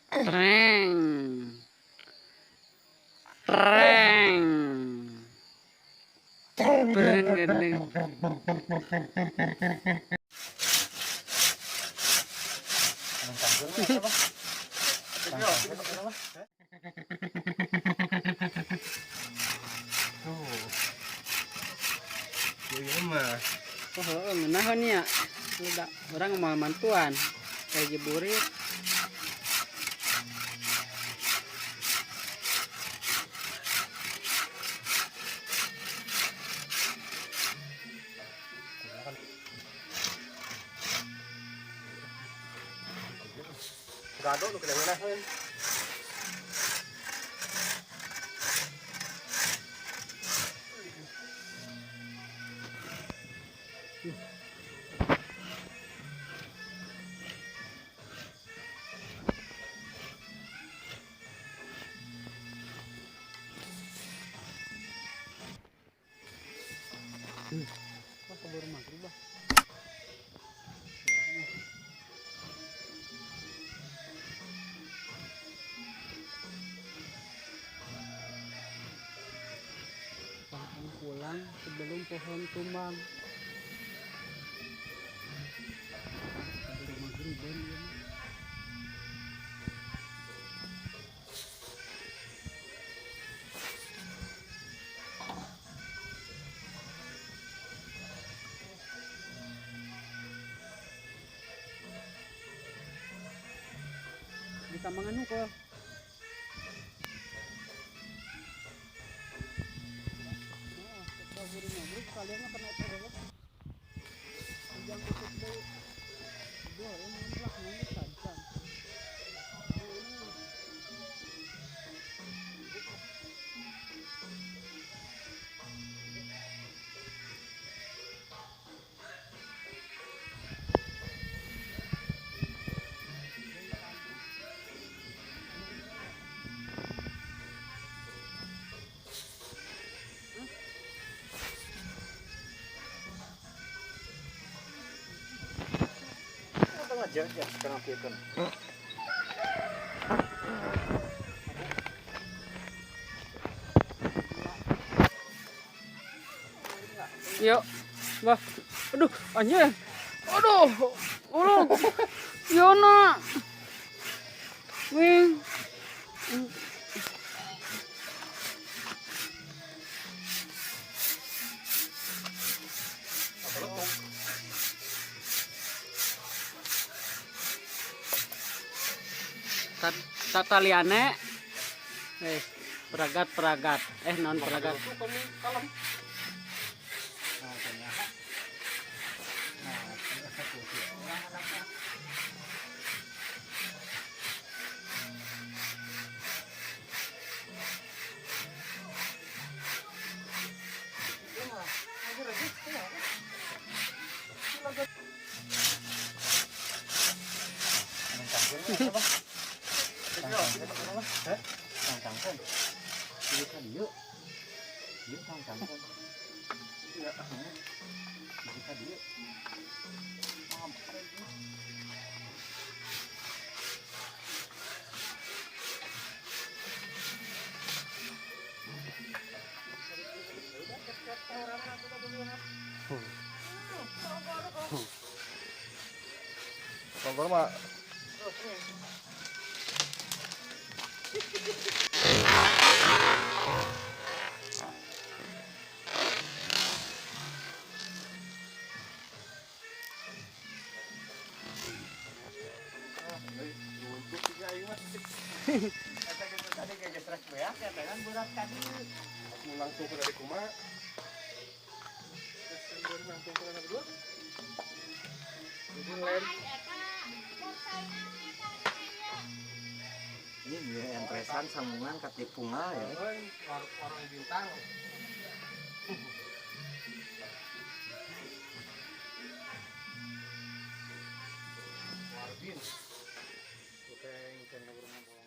Reng. Reng. Berenang. Oh, ngenahon ya. Udah orang mau mantuan. Kayak jeburit. Gado lu kena ngenaheun. Wah, keburu maghrib bah. Pulang sebelum pohon tumbang. Keburu maghriban ya. Di tambangan kok. Keburu maghrib kalian kena terus. Jangan tutup dulu. Dua ini belakangnya saja. Ngajar ya sekarang kieukeun. Yuk. Wah. Aduh, anjing. Aduh. Aduh. Yona. Wing. Tataliane. Peragat. Non peragat. Kompor mah langsung ke dari kuma. Langsung ke dari dua. Ini dia entresan sambungan katipungal ya. Warung bintang. Warbin. Oke, yang